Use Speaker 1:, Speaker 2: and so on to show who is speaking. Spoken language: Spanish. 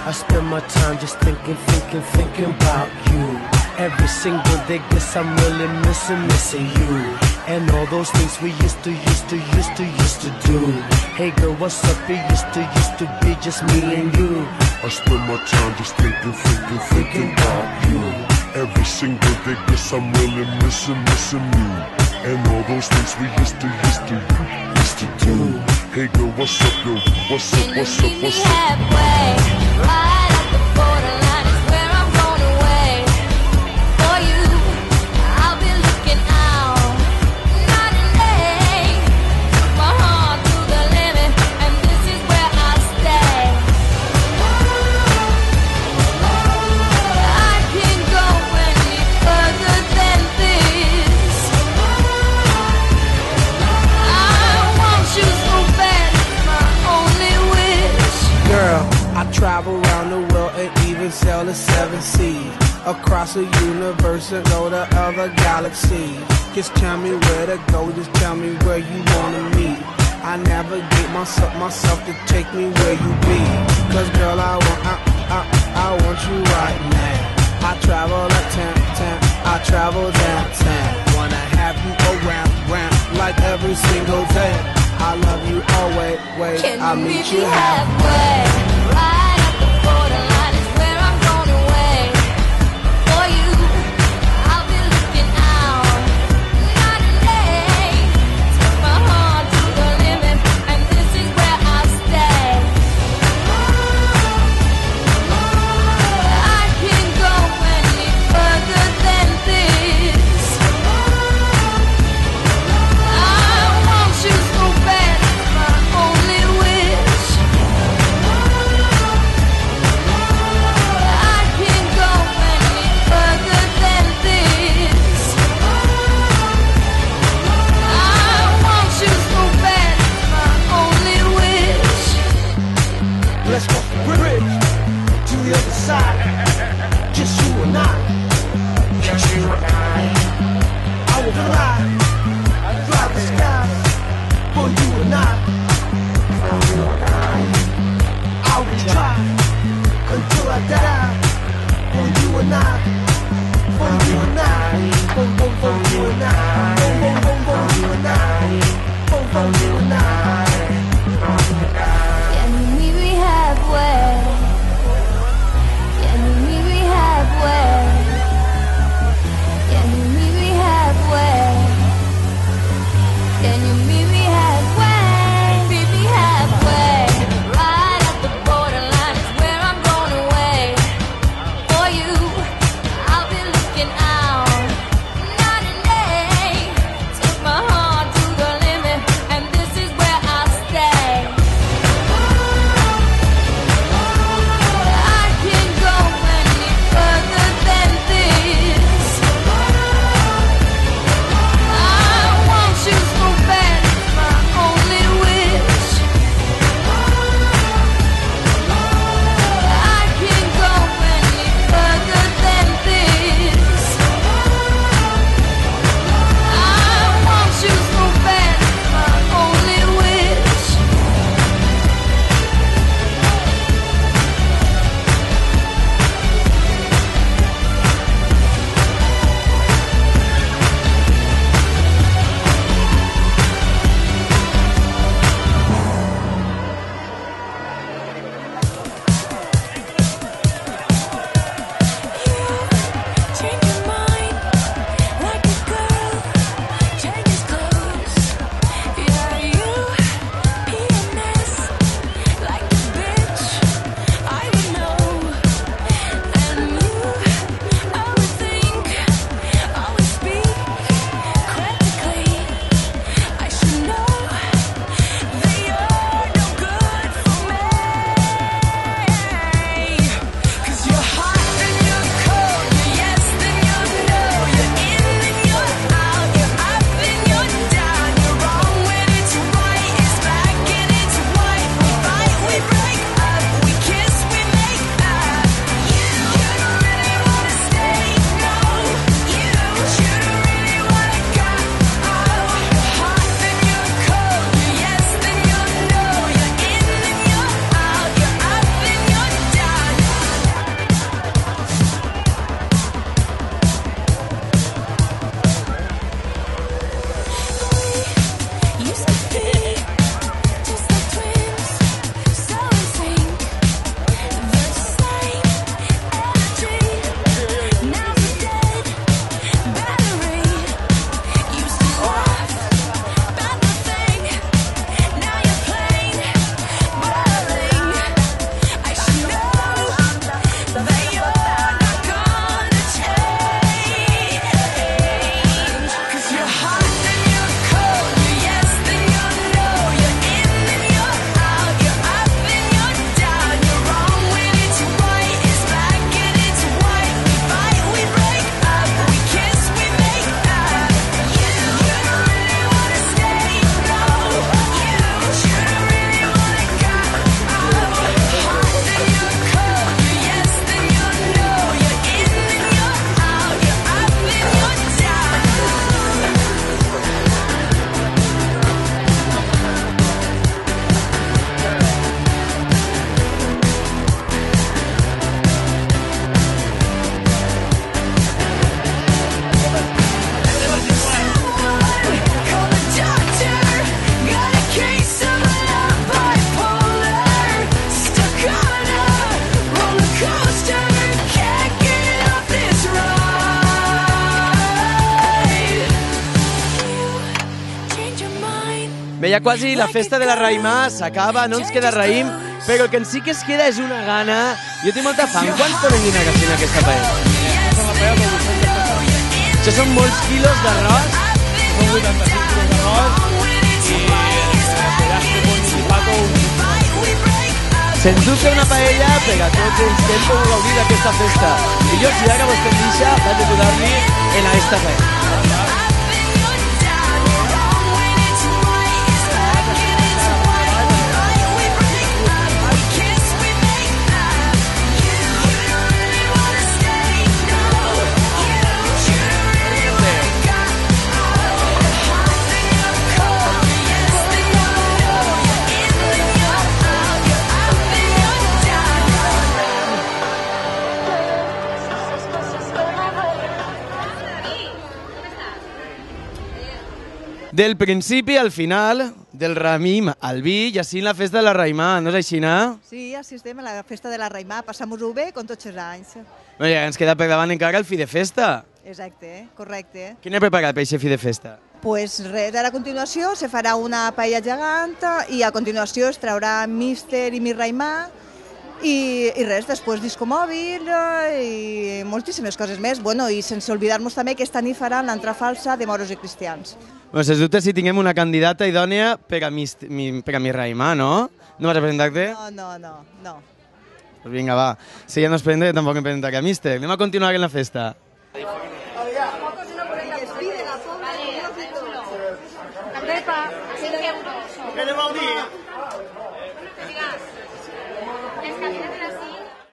Speaker 1: I spend my time just thinking about you. Every single day, guess I'm really missing you. And all those things we used to do. Hey girl, what's up? It used to be just me and you.
Speaker 2: I spend my time just thinking about you. Every single day, guess I'm really missing you. And all those things we used to do. Hey girl, what's up, yo? What's up?
Speaker 3: Can you meet me halfway? Right at the borderline is where I'm going away. For you, I'll be looking out night and day. Took my heart to the limit, and this is where I'll stay. I can't go any further than this. I want you so bad, it's my only wish.
Speaker 4: Girl, I travel around the world and even sail the 7 seas. Across the universe and go to other galaxies. Just tell me where to go, just tell me where you wanna meet. I navigate myself to take me where you be. Cause girl, I want you right now. I travel uptown, I travel downtown. Wanna have you around like every single day. I love you always, wait,
Speaker 3: Can
Speaker 4: I'll
Speaker 3: you
Speaker 4: meet you halfway.
Speaker 3: halfway? Right at the borderline is where I'm going away. For you, I'll be looking out night and day. Took my heart to the limit, and this is where I'll stay. I can't go any further than this. I want you so bad, it's my only wish. I can't go any further than this. I want you so bad, it's my only wish.
Speaker 1: Let's go bridge to the other side. Just you and I. Just you and I will fly the skies for you and I. I will try until I die for you and I. For you and I. For you and I. For you and I. For you and I.
Speaker 3: Can you meet me halfway? Can you meet me halfway? Can you meet me halfway? Can you meet me halfway? Meet me halfway. Right at the borderline is where I'm going away. For you, I'll be looking out night and day. Took my heart to the limit, and this is where I'll stay. I can't go any further than this. I want you so bad, it's
Speaker 5: Bé, ja quasi la festa de la Raïmà s'acaba, no ens queda raïm, però el que sí que es queda és una gana. Jo tinc molta fam. Quants poden dinar que fina aquesta paella? Això són molts quilos d'arròs.
Speaker 6: Són 85 quilos d'arròs i pedaç de pato.
Speaker 5: Sens dubte una paella per a tots els que hem pogut gaudir d'aquesta festa. I jo, si ara vostè em deixa, vaig a ajudar-li en aquesta paella. Del principi al final, del raïm al vi, i així la festa de la Raïmà, no és així, no?
Speaker 7: Sí, així estem a la festa de la Raïmà, passam-ho bé com tots els anys.
Speaker 5: Bé, ja ens queda per davant encara el fi de festa.
Speaker 7: Exacte, correcte.
Speaker 5: Quin he preparat per aquest fi de festa?
Speaker 7: Pues res, ara a continuació se farà una paella gegant i a continuació es traurà míster i mi Raïmà i res, després disco mòbil i moltíssimes coses més. Bueno, i sense oblidar-nos també que esta nit faran l'entrada falsa de moros i cristians.
Speaker 5: Bueno, sens dubte si tinguem una candidata idònia per a mi Raïmà, no? No vas a presentar-te?
Speaker 7: No.
Speaker 5: Pues vinga, va. Si ella no es presenta, tampoc em presentaré a míster. Anem a continuar en la festa.
Speaker 8: També pa 5 euros.